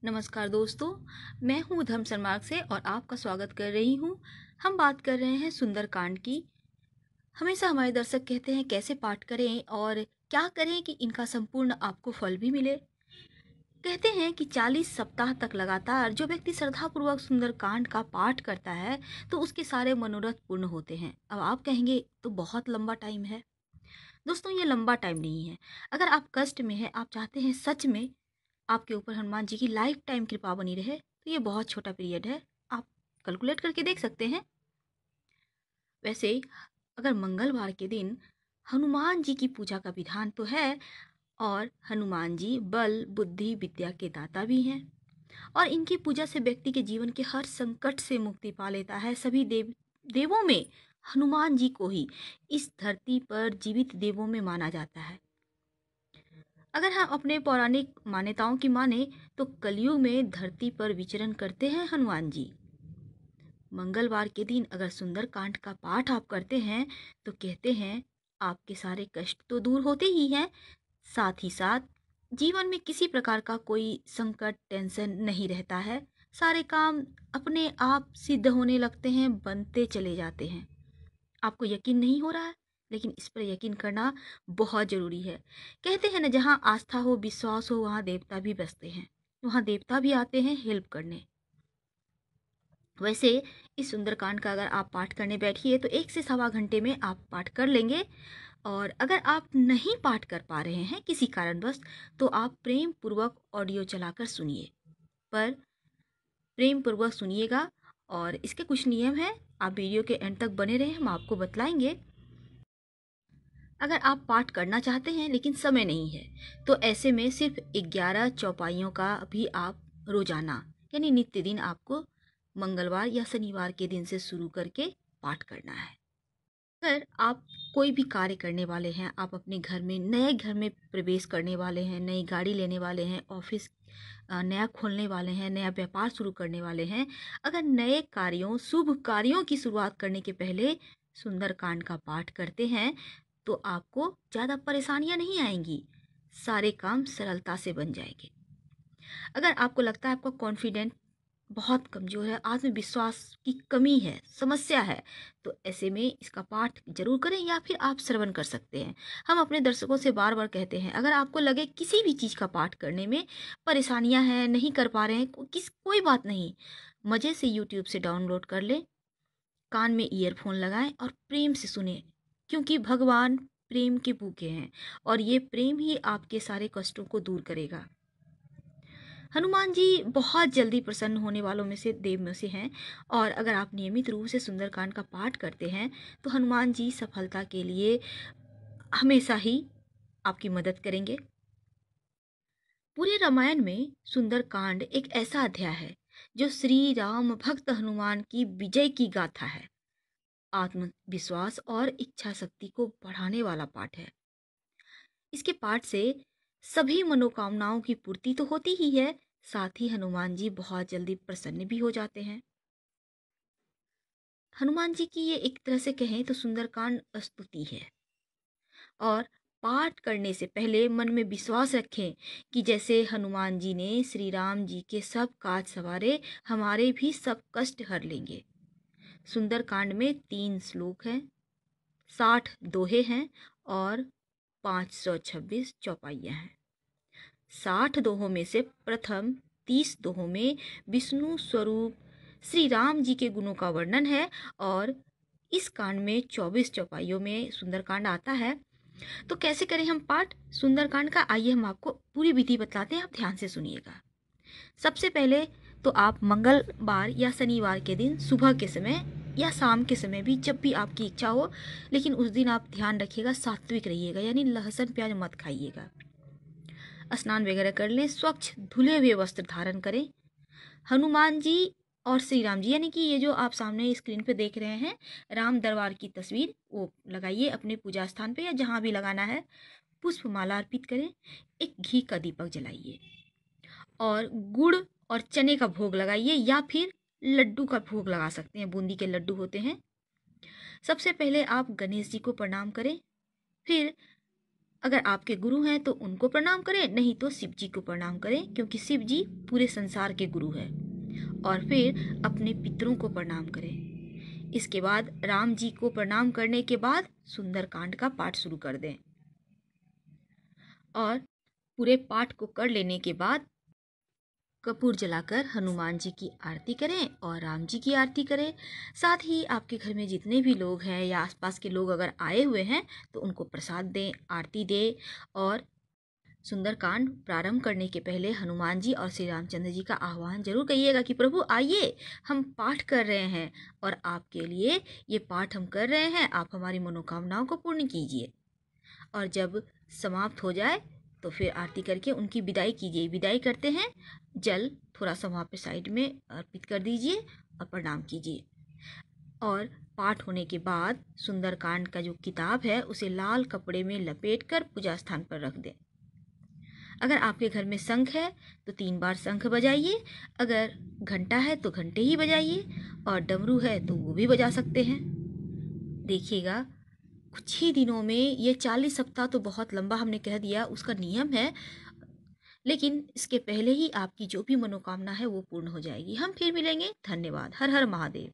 नमस्कार दोस्तों, मैं हूँ धर्म सन्मार्ग से और आपका स्वागत कर रही हूँ। हम बात कर रहे हैं सुंदरकांड की। हमेशा हमारे दर्शक कहते हैं कैसे पाठ करें और क्या करें कि इनका संपूर्ण आपको फल भी मिले। कहते हैं कि 40 सप्ताह तक लगातार जो व्यक्ति श्रद्धापूर्वक सुंदरकांड का पाठ करता है तो उसके सारे मनोरथ पूर्ण होते हैं। अब आप कहेंगे तो बहुत लंबा टाइम है। दोस्तों, ये लंबा टाइम नहीं है। अगर आप कष्ट में हैं, आप चाहते हैं सच में आपके ऊपर हनुमान जी की लाइफ टाइम कृपा बनी रहे, तो ये बहुत छोटा पीरियड है। आप कैलकुलेट करके देख सकते हैं। वैसे अगर मंगलवार के दिन हनुमान जी की पूजा का विधान तो है, और हनुमान जी बल बुद्धि विद्या के दाता भी हैं, और इनकी पूजा से व्यक्ति के जीवन के हर संकट से मुक्ति पा लेता है। सभी देवों में हनुमान जी को ही इस धरती पर जीवित देवों में माना जाता है। अगर हम अपने पौराणिक मान्यताओं की माने तो कलयुग में धरती पर विचरण करते हैं हनुमान जी। मंगलवार के दिन अगर सुंदरकांड का पाठ आप करते हैं तो कहते हैं आपके सारे कष्ट तो दूर होते ही हैं, साथ ही साथ जीवन में किसी प्रकार का कोई संकट टेंशन नहीं रहता है। सारे काम अपने आप सिद्ध होने लगते हैं, बनते चले जाते हैं। आपको यकीन नहीं हो रहा है, लेकिन इस पर यकीन करना बहुत जरूरी है। कहते हैं ना, जहाँ आस्था हो विश्वास हो वहाँ देवता भी बसते हैं, वहाँ देवता भी आते हैं हेल्प करने। वैसे इस सुंदरकांड का अगर आप पाठ करने बैठिए तो 1 से 1.25 घंटे में आप पाठ कर लेंगे। और अगर आप नहीं पाठ कर पा रहे हैं किसी कारणवश तो आप प्रेम पूर्वक ऑडियो चलाकर सुनिए, पर प्रेम पूर्वक सुनिएगा। और इसके कुछ नियम हैं, आप वीडियो के एंड तक बने रहें, हम आपको बतलाएंगे। अगर आप पाठ करना चाहते हैं लेकिन समय नहीं है तो ऐसे में सिर्फ 11 चौपाइयों का भी आप रोजाना यानी नित्य दिन आपको मंगलवार या शनिवार के दिन से शुरू करके पाठ करना है। अगर आप कोई भी कार्य करने वाले हैं, आप अपने घर में नए घर में प्रवेश करने वाले हैं, नई गाड़ी लेने वाले हैं, ऑफिस नया खोलने वाले हैं, नया व्यापार शुरू करने वाले हैं, अगर नए कार्यों शुभ कार्यों की शुरुआत करने के पहले सुंदरकांड का पाठ करते हैं तो आपको ज़्यादा परेशानियां नहीं आएंगी, सारे काम सरलता से बन जाएंगे। अगर आपको लगता है आपका कॉन्फिडेंट बहुत कमजोर है, आत्मविश्वास की कमी है, समस्या है, तो ऐसे में इसका पाठ जरूर करें या फिर आप श्रवण कर सकते हैं। हम अपने दर्शकों से बार बार कहते हैं, अगर आपको लगे किसी भी चीज़ का पाठ करने में परेशानियां हैं, नहीं कर पा रहे हैं, कोई बात नहीं, मज़े से यूट्यूब से डाउनलोड कर लें, कान में ईयरफोन लगाएं और प्रेम से सुने, क्योंकि भगवान प्रेम के भूखे हैं और ये प्रेम ही आपके सारे कष्टों को दूर करेगा। हनुमान जी बहुत जल्दी प्रसन्न होने वालों में से देव में से हैं, और अगर आप नियमित रूप से सुंदरकांड का पाठ करते हैं तो हनुमान जी सफलता के लिए हमेशा ही आपकी मदद करेंगे। पूरे रामायण में सुंदरकांड एक ऐसा अध्याय है जो श्री राम भक्त हनुमान की विजय की गाथा है। आत्मविश्वास और इच्छा शक्ति को बढ़ाने वाला पाठ है। इसके पाठ से सभी मनोकामनाओं की पूर्ति तो होती ही है, साथ ही हनुमान जी बहुत जल्दी प्रसन्न भी हो जाते हैं। हनुमान जी की ये एक तरह से कहें तो सुंदरकांड स्तुति है। और पाठ करने से पहले मन में विश्वास रखें कि जैसे हनुमान जी ने श्री राम जी के सब काज सवारे, हमारे भी सब कष्ट हर लेंगे। सुंदरकांड में 3 श्लोक हैं, 60 दोहे हैं और 526 चौपाइयाँ हैं। 60 दोहों में से प्रथम 30 दोहों में विष्णु स्वरूप श्री राम जी के गुणों का वर्णन है, और इस कांड में 24 चौपाइयों में सुंदरकांड आता है। तो कैसे करें हम पाठ सुंदरकांड का, आइए हम आपको पूरी विधि बतलाते हैं, आप ध्यान से सुनिएगा। सबसे पहले तो आप मंगलवार या शनिवार के दिन सुबह के समय या शाम के समय भी, जब भी आपकी इच्छा हो, लेकिन उस दिन आप ध्यान रखिएगा सात्विक रहिएगा, यानी लहसुन प्याज मत खाइएगा। स्नान वगैरह कर लें, स्वच्छ धुले हुए वस्त्र धारण करें। हनुमान जी और श्री राम जी, यानी कि ये जो आप सामने स्क्रीन पे देख रहे हैं राम दरबार की तस्वीर, वो लगाइए अपने पूजा स्थान पे या जहाँ भी लगाना है। पुष्पमाला अर्पित करें, एक घी का दीपक जलाइए और गुड़ और चने का भोग लगाइए, या फिर लड्डू का भोग लगा सकते हैं, बूंदी के लड्डू होते हैं। सबसे पहले आप गणेश जी को प्रणाम करें, फिर अगर आपके गुरु हैं तो उनको प्रणाम करें, नहीं तो शिव जी को प्रणाम करें, क्योंकि शिव जी पूरे संसार के गुरु हैं। और फिर अपने पितरों को प्रणाम करें। इसके बाद राम जी को प्रणाम करने के बाद सुंदरकांड का पाठ शुरू कर दें। और पूरे पाठ को कर लेने के बाद कपूर जलाकर हनुमान जी की आरती करें और राम जी की आरती करें। साथ ही आपके घर में जितने भी लोग हैं या आसपास के लोग अगर आए हुए हैं तो उनको प्रसाद दें, आरती दें। और सुंदरकांड प्रारंभ करने के पहले हनुमान जी और श्री रामचंद्र जी का आह्वान जरूर करिएगा कि प्रभु आइए, हम पाठ कर रहे हैं और आपके लिए ये पाठ हम कर रहे हैं, आप हमारी मनोकामनाओं को पूर्ण कीजिए। और जब समाप्त हो जाए तो फिर आरती करके उनकी विदाई कीजिए। विदाई करते हैं, जल थोड़ा सा वहाँ पे साइड में अर्पित कर दीजिए और प्रणाम कीजिए। और पाठ होने के बाद सुंदरकांड का जो किताब है उसे लाल कपड़े में लपेटकर पूजा स्थान पर रख दें। अगर आपके घर में शंख है तो 3 बार शंख बजाइए, अगर घंटा है तो घंटे ही बजाइए, और डमरू है तो वो भी बजा सकते हैं। देखिएगा कुछ ही दिनों में, ये 40 सप्ताह तो बहुत लंबा हमने कह दिया, उसका नियम है, लेकिन इसके पहले ही आपकी जो भी मनोकामना है वो पूर्ण हो जाएगी। हम फिर मिलेंगे। धन्यवाद। हर हर महादेव।